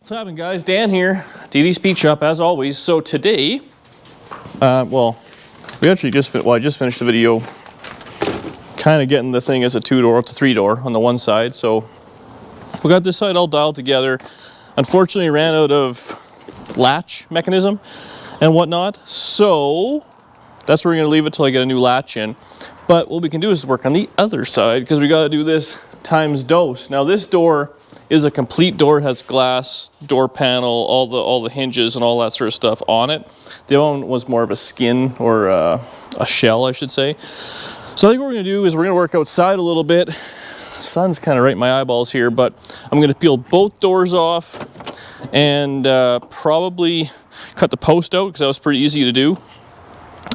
What's happening, guys? Dan here, DD Speed Shop as always. So today, well, we actually just finished the video kind of getting the thing as a 2-door up to 3-door on the one side. So we got this side all dialed together. Unfortunately, ran out of latch mechanism and whatnot. So that's where we're going to leave it till I get a new latch in. But what we can do is work on the other side because we got to do this times dose. Now this door is a complete door, has glass, door panel, all the hinges and all that sort of stuff on it. The other one was more of a skin or a shell, I should say. So I think what we're going to do is we're going to work outside a little bit. The sun's kind of right in my eyeballs here, but I'm going to peel both doors off and probably cut the post out because that was pretty easy to do.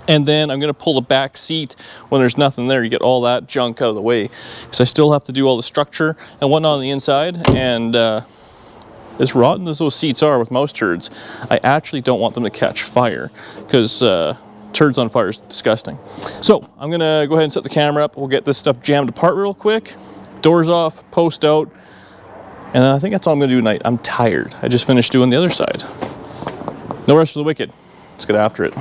And then I'm going to pull the back seat when there's nothing there. You get all that junk out of the way. Because I still have to do all the structure and whatnot on the inside. And as rotten as those seats are with mouse turds, I actually don't want them to catch fire. Because turds on fire is disgusting. So I'm going to go ahead and set the camera up. We'll get this stuff jammed apart real quick. Doors off, post out. And then I think that's all I'm going to do tonight. I'm tired. I just finished doing the other side. No rest for the wicked. Let's get after it.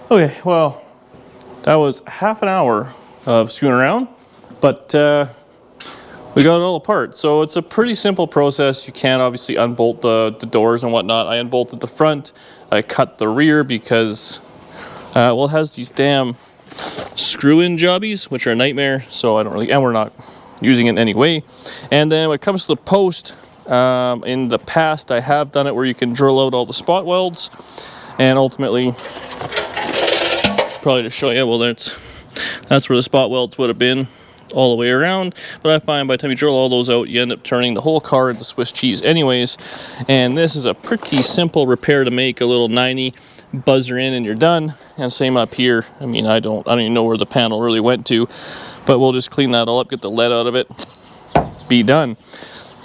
Okay, well, that was half an hour of screwing around, but we got it all apart. So it's a pretty simple process. You can't obviously unbolt the doors and whatnot. I unbolted the front. I cut the rear because, well, it has these damn screw-in jobbies, which are a nightmare. So I don't really, and we're not using it anyway. And then when it comes to the post, in the past, I have done it where you can drill out all the spot welds, and ultimately, probably to show you, well, that's where the spot welds would have been all the way around. But I find by the time you drill all those out, you end up turning the whole car into Swiss cheese anyways. And this is a pretty simple repair to make. A little 90 buzzer in and you're done. And same up here. I mean, I don't even know where the panel really went to, but we'll just clean that all up, get the lead out of it, be done.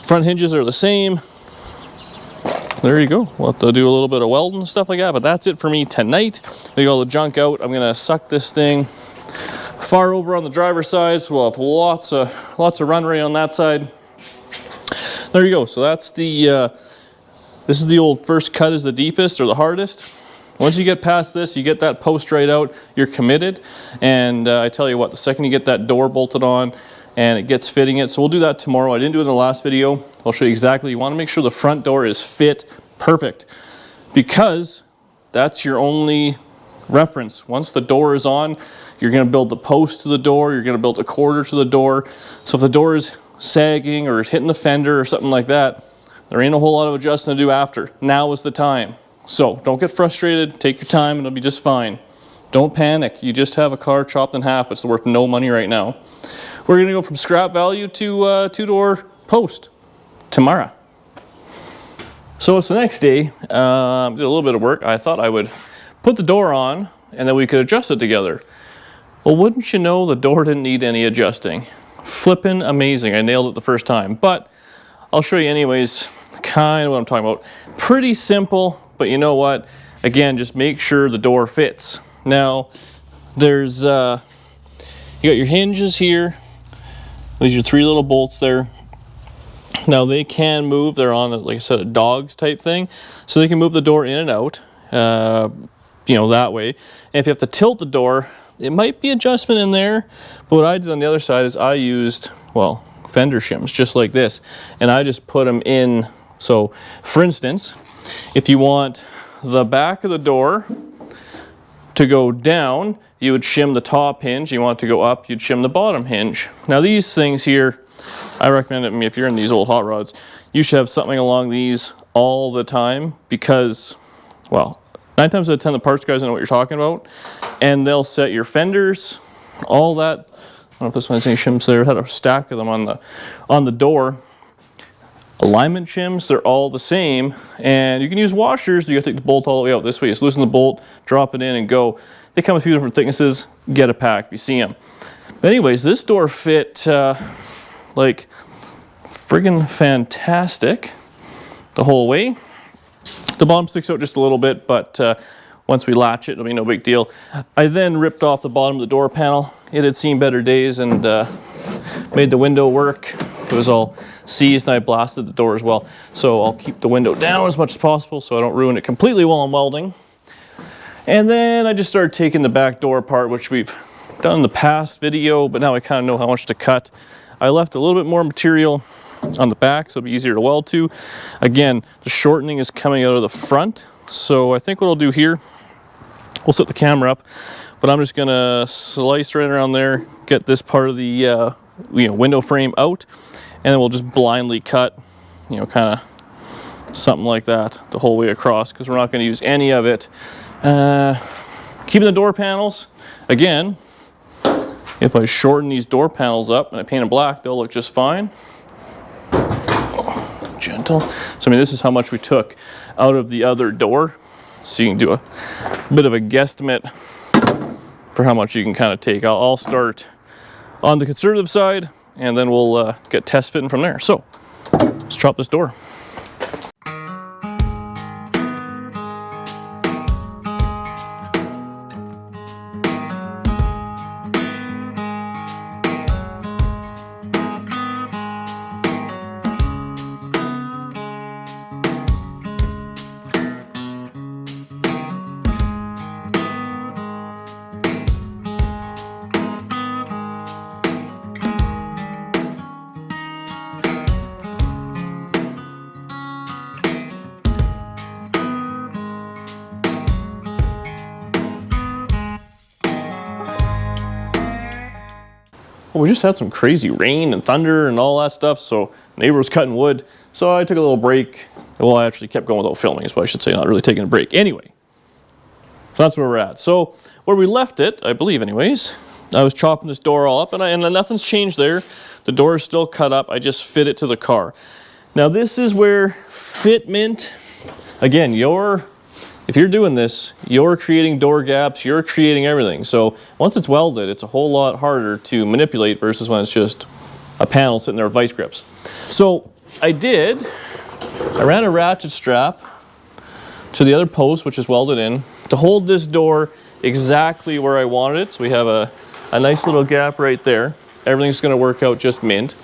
Front hinges are the same. There you go. We'll have to do a little bit of welding and stuff like that, but that's it for me tonight. We got all the junk out. I'm gonna suck this thing far over on the driver's side, so we'll have lots of runway on that side. There you go. So that's the this is the old first cut is the deepest or the hardest. Once you get past this, you get that post right out, you're committed. And I tell you what, the second you get that door bolted on and it gets fitting it. So we'll do that tomorrow. I didn't do it in the last video. I'll show you exactly. You want to make sure the front door is fit perfect because that's your only reference. Once the door is on, you're going to build the post to the door. You're going to build a quarter to the door. So if the door is sagging or hitting the fender or something like that, there ain't a whole lot of adjusting to do after. Now is the time. So don't get frustrated. Take your time and it'll be just fine. Don't panic. You just have a car chopped in half. It's worth no money right now. We're going to go from scrap value to 2-door post tomorrow. So it's the next day. Did a little bit of work. I thought I would put the door on and then we could adjust it together. Well, wouldn't you know, the door didn't need any adjusting. Flippin' amazing. I nailed it the first time, but I'll show you anyways kind of what I'm talking about. Pretty simple, but you know what? Again, just make sure the door fits. Now, there's, you got your hinges here. These are 3 little bolts there. Now they can move. They're on, like I said, a dog's type thing. So they can move the door in and out. you know, that way. And if you have to tilt the door, it might be adjustment in there, but what I did on the other side is I used, well, fender shims just like this, and I just put them in. So for instance, if you want the back of the door to go down, you would shim the top hinge. You want it to go up, you'd shim the bottom hinge. Now these things here, I recommend it. I mean, if you're in these old hot rods, you should have something along these all the time, because, well, 9 times out of 10 the parts guys know what you're talking about, and they'll set your fenders, all that. I don't know if this one has any shims there. I had a stack of them on the door. Alignment shims, they're all the same, and you can use washers. You have to take the bolt all the way out this way. Just loosen the bolt, drop it in, and go. They come in a few different thicknesses. Get a pack if you see them. But anyways, this door fit like friggin' fantastic the whole way. The bottom sticks out just a little bit, but once we latch it, it'll be no big deal. I then ripped off the bottom of the door panel. It had seen better days, and made the window work. It was all seized, and I blasted the door as well. So I'll keep the window down as much as possible so I don't ruin it completely while I'm welding. And then I just started taking the back door apart, which we've done in the past video, but now I kind of know how much to cut. I left a little bit more material on the back so it'll be easier to weld to. Again, the shortening is coming out of the front, so I think what I'll do here, we'll set the camera up, but I'm just gonna slice right around there, get this part of the window frame out, and then we'll just blindly cut, kind of something like that the whole way across, because we're not going to use any of it. Keeping the door panels, again, if I shorten these door panels up and I paint them black, they'll look just fine. Gentle. So I mean, this is how much we took out of the other door, so you can do a bit of a guesstimate for how much you can kind of take. I'll start on the conservative side, and then we'll get test fitting from there. So let's chop this door. Well, we just had some crazy rain and thunder and all that stuff, so neighbor was cutting wood, so I took a little break. Well, I actually kept going without filming, is what I should say, not really taking a break. Anyway, so that's where we're at. So where we left it, I believe anyways, I was chopping this door all up, and nothing's changed there. The door is still cut up. I just fit it to the car. Now this is where fitment, again, if you're doing this, you're creating door gaps, you're creating everything. So once it's welded, it's a whole lot harder to manipulate versus when it's just a panel sitting there with vice grips. So I ran a ratchet strap to the other post, which is welded in, to hold this door exactly where I wanted it. So we have a nice little gap right there. Everything's gonna work out just mint.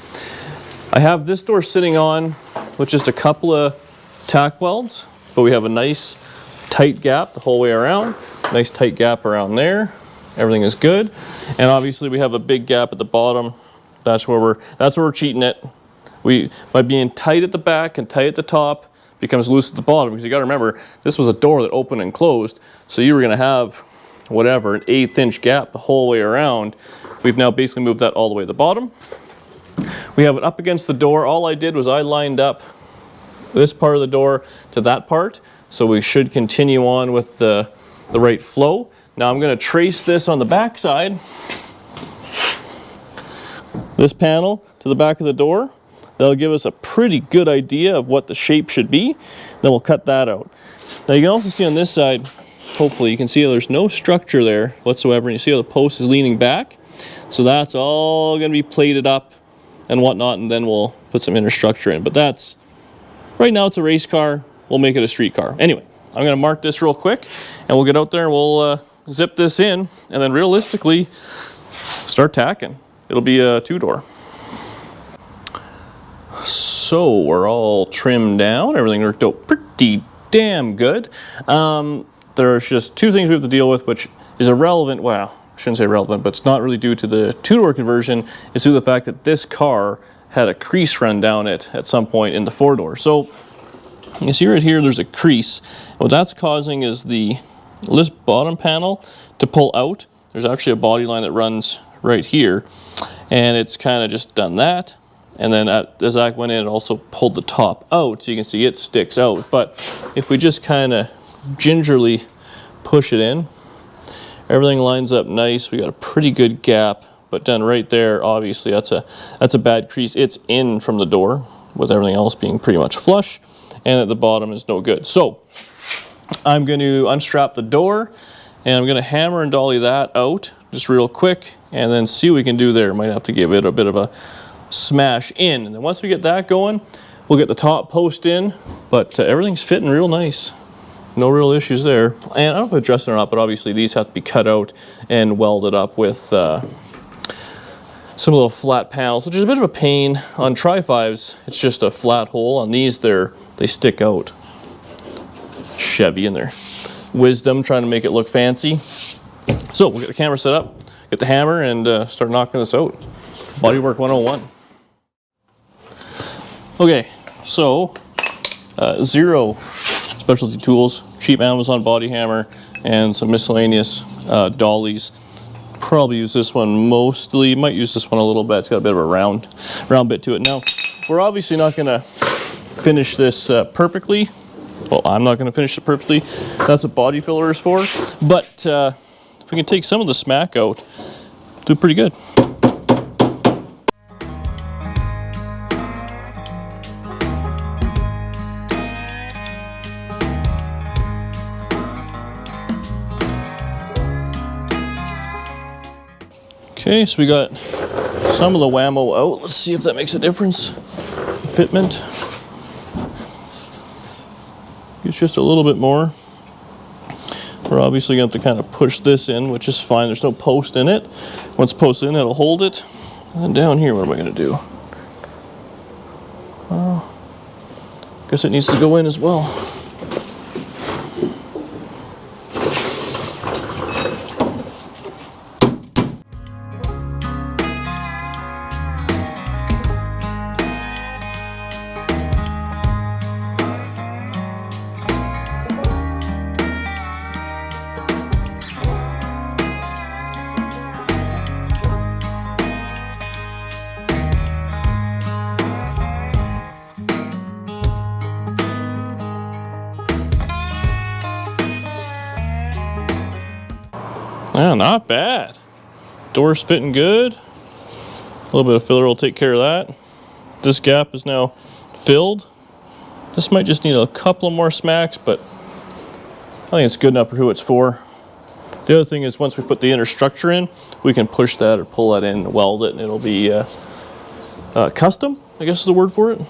I have this door sitting on with just a couple of tack welds, but we have a nice tight gap the whole way around, nice tight gap around there. Everything is good, and obviously we have a big gap at the bottom. That's where we're cheating it. By being tight at the back and tight at the top, becomes loose at the bottom, because you got to remember this was a door that opened and closed, so you were going to have whatever an 1/8 inch gap the whole way around. We've now basically moved that all the way to the bottom. We have it up against the door. All I did was I lined up this part of the door to that part. So we should continue on with the right flow. Now I'm going to trace this on the back side, this panel to the back of the door. That'll give us a pretty good idea of what the shape should be. Then we'll cut that out. Now you can also see on this side, hopefully you can see there's no structure there whatsoever, and you see how the post is leaning back. So that's all going to be plated up and whatnot, and then we'll put some inner structure in. But that's, right now it's a race car. We'll make it a street car. Anyway, I'm going to mark this real quick, and we'll get out there and we'll zip this in, and then realistically start tacking. It'll be a 2-door. So we're all trimmed down. Everything worked out pretty damn good. The there's just two things we have to deal with, which is irrelevant. Well, I shouldn't say irrelevant, but it's not really due to the two-door conversion. It's due to the fact that this car had a crease run down it at some point in the four-door. So you see right here, there's a crease. What that's causing is this bottom panel to pull out. There's actually a body line that runs right here, and it's kind of just done that. And then as I went in, it also pulled the top out, so you can see it sticks out. But if we just kind of gingerly push it in, everything lines up nice. We got a pretty good gap, but then right there, obviously that's a bad crease. It's in from the door, with everything else being pretty much flush, and at the bottom is no good. So I'm going to unstrap the door, and I'm going to hammer and dolly that out just real quick, and then see what we can do there. Might have to give it a bit of a smash in, and then once we get that going, we'll get the top post in, but everything's fitting real nice. No real issues there. And I don't know if I addressed it or not, but obviously these have to be cut out and welded up with some little flat panels, which is a bit of a pain. On Tri-5s, it's just a flat hole. On these, they stick out. Chevy in their wisdom, trying to make it look fancy. So we'll get the camera set up, get the hammer, and start knocking this out. Bodywork 101. Okay, so zero specialty tools, cheap Amazon body hammer, and some miscellaneous dollies. Probably use this one mostly, might use this one a little bit. It's got a bit of a round bit to it. Now, we're obviously not gonna finish this perfectly. Well, I'm not gonna finish it perfectly. That's what body filler is for. But if we can take some of the smack out, do pretty good. Okay, so we got some of the whammo out. Let's see if that makes a difference. Fitment. It's just a little bit more. We're obviously going to have to kind of push this in, which is fine. There's no post in it. Once posted in, it'll hold it. And down here, what am I going to do? Guess it needs to go in as well. Yeah, not bad. Door's fitting good. A little bit of filler will take care of that. This gap is now filled. This might just need a couple more smacks, but I think it's good enough for who it's for. The other thing is once we put the inner structure in, we can push that or pull that in, weld it, and it'll be custom, I guess is the word for it.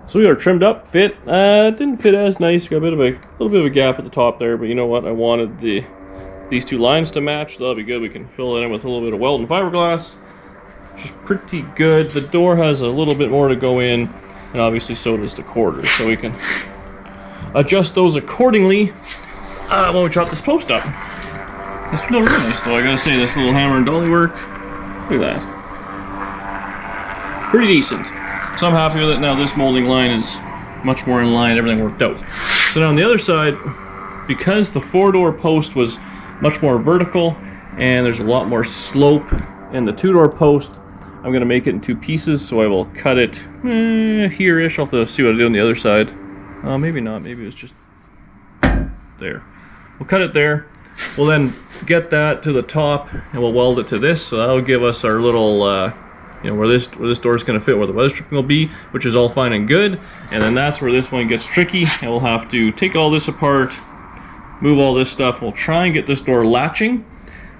So we are trimmed up, fit. It didn't fit as nice. Got a little bit of a gap at the top there, but you know what? I wanted these two lines to match, so that'll be good. We can fill it in with a little bit of weld and fiberglass, which is pretty good. The door has a little bit more to go in, and obviously so does the quarters, so we can adjust those accordingly when we chop this post up. It's still really nice, though. I gotta say, this little hammer and dolly work. Look at that. Pretty decent. So I'm happy with it. Now this molding line is much more in line, everything worked out. So now on the other side, because the four-door post was much more vertical and there's a lot more slope in the two-door post, I'm going to make it in two pieces. So I will cut it here-ish. I'll have to see what I do on the other side. Maybe not, maybe it's just there. We'll cut it there. We'll then get that to the top and we'll weld it to this. So that'll give us our little where this door is going to fit, where the weather stripping will be, which is all fine and good. And then that's where this one gets tricky, and we'll have to take all this apart, move all this stuff. We'll try and get this door latching,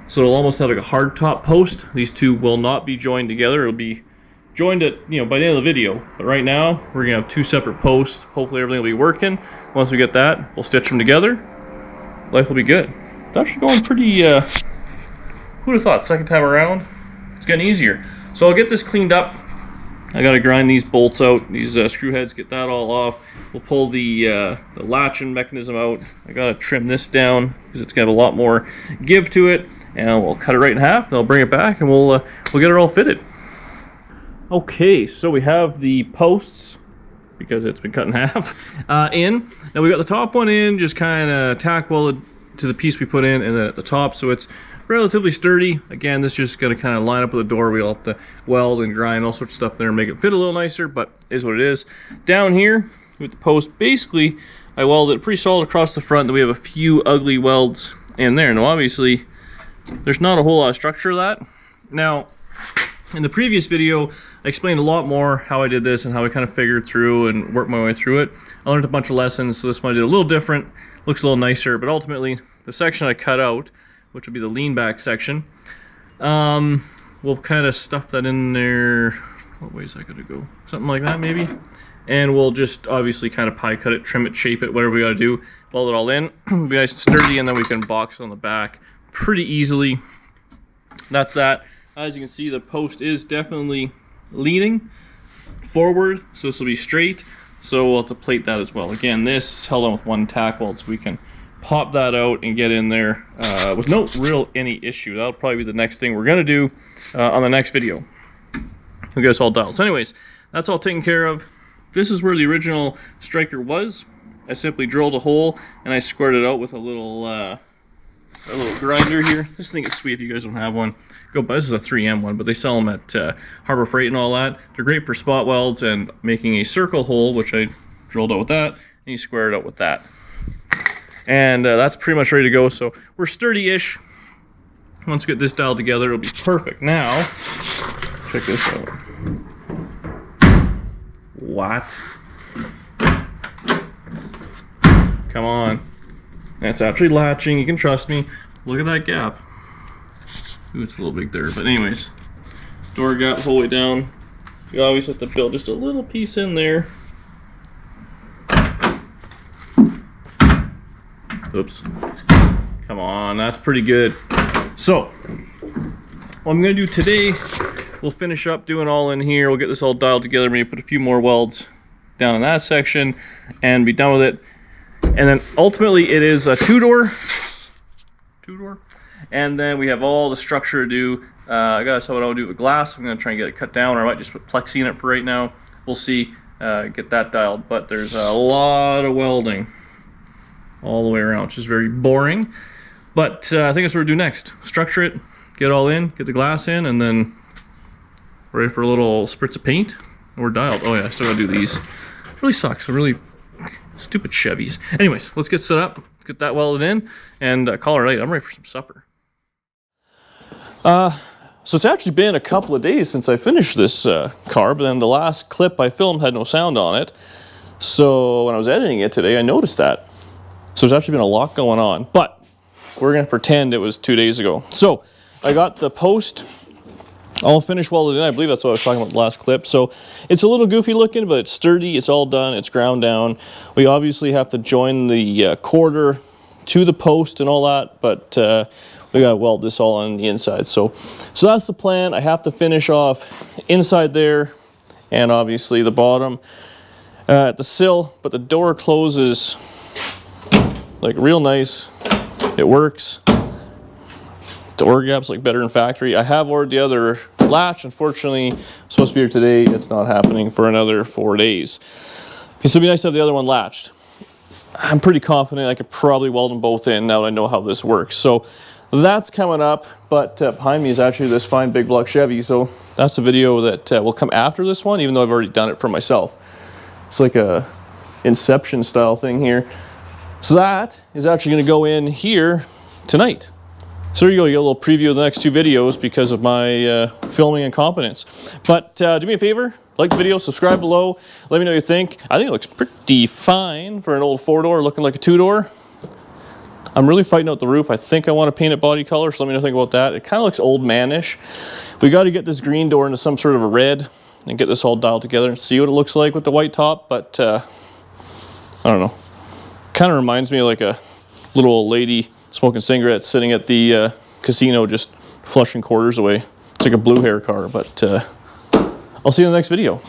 so it'll almost have like a hard top post. These two will not be joined together. It'll be joined at by the end of the video. But right now, we're going to have two separate posts. Hopefully everything will be working. Once we get that, we'll stitch them together. Life will be good. It's actually going pretty, who'd have thought, second time around, it's getting easier. So I'll get this cleaned up, I gotta grind these bolts out, these screw heads, get that all off. We'll pull the latching mechanism out. I gotta trim this down because it's got a lot more give to it, and we'll cut it right in half. Then I'll bring it back and we'll get it all fitted. Okay, so we have the posts, because it's been cut in half, in. Now we got the top one in, just kind of tack welded to the piece we put in, and then at the top, so it's relatively sturdy. Again, this just got to kind of line up with the door. We'll have to weld and grind all sorts of stuff there and make it fit a little nicer, but it is what it is. Down here with the post, basically I welded it pretty solid across the front. Then we have a few ugly welds in there. Now obviously there's not a whole lot of structure to that. Now in the previous video I explained a lot more how I did this and how I kind of figured through and worked my way through it. I learned a bunch of lessons, so this one I did a little different, looks a little nicer, but ultimately the section I cut out, which will be the lean back section, we'll kind of stuff that in there. What way is that gonna go? Something like that maybe. And we'll just obviously kind of pie cut it, trim it, shape it, whatever we gotta do, weld it all in, be nice and sturdy, and then we can box it on the back pretty easily. That's that. As you can see, the post is definitely leaning forward, so this will be straight, so we'll have to plate that as well. Again, this is held on with one tack weld, so we can pop that out and get in there with no real any issue. That'll probably be the next thing we're gonna do on the next video. We'll get us all dialed. So anyways, that's all taken care of. This is where the original striker was. I simply drilled a hole and I squared it out with a little grinder here. This thing is sweet if you guys don't have one. Go buy, this is a 3M one, but they sell them at Harbor Freight and all that. They're great for spot welds and making a circle hole, which I drilled out with that, and you square it out with that. And that's pretty much ready to go, so we're sturdy-ish. Once we get this dialed together, it'll be perfect. Now, check this out. What? Come on. That's actually latching, you can trust me. Look at that gap. Ooh, it's a little big there, but anyways. Door gap the whole way down. You always have to build just a little piece in there. Oops. Come on, that's pretty good. So, what I'm gonna do today, we'll finish up doing all in here. We'll get this all dialed together, maybe put a few more welds down in that section and be done with it. And then ultimately it is a two-door. And then we have all the structure to do. I gotta decide what I'll do with glass. I'm gonna try and get it cut down, or I might just put plexi in it for right now. We'll see, get that dialed. But there's a lot of welding all the way around, which is very boring. But I think that's what we'll do next. Structure it, get it all in, get the glass in, and then ready for a little spritz of paint. We're dialed. Oh yeah, I still gotta do these. It really sucks. I'm really stupid Chevys. Anyways, let's get set up, let's get that welded in, and call it a night. I'm ready for some supper. So it's actually been a couple of days since I finished this car, but then the last clip I filmed had no sound on it. So when I was editing it today, I noticed that. So there's actually been a lot going on, but we're gonna pretend it was 2 days ago. So I got the post all finished welded in. I believe that's what I was talking about in the last clip. So it's a little goofy looking, but it's sturdy, it's all done, it's ground down. We obviously have to join the quarter to the post and all that, but we gotta weld this all on the inside. So that's the plan. I have to finish off inside there and obviously the bottom at the sill, but the door closes like real nice. It works. Door gap's like better in factory. I have ordered the other latch. Unfortunately, it's supposed to be here today. It's not happening for another 4 days. Okay, so it'd be nice to have the other one latched. I'm pretty confident I could probably weld them both in now that I know how this works. So that's coming up, but behind me is actually this fine big block Chevy. So that's a video that will come after this one, even though I've already done it for myself. It's like a Inception style thing here. So that is actually going to go in here tonight. So there you go, you get a little preview of the next 2 videos because of my filming incompetence. But do me a favor, like the video, subscribe below, let me know what you think. I think it looks pretty fine for an old 4-door looking like a 2-door. I'm really fighting out the roof. I think I want to paint it body color, so let me know what you think about that. It kind of looks old man-ish. We got to get this green door into some sort of a red and get this all dialed together and see what it looks like with the white top, but I don't know. Kind of reminds me of like a little old lady smoking cigarettes sitting at the casino just flushing quarters away. It's like a blue hair car, but I'll see you in the next video.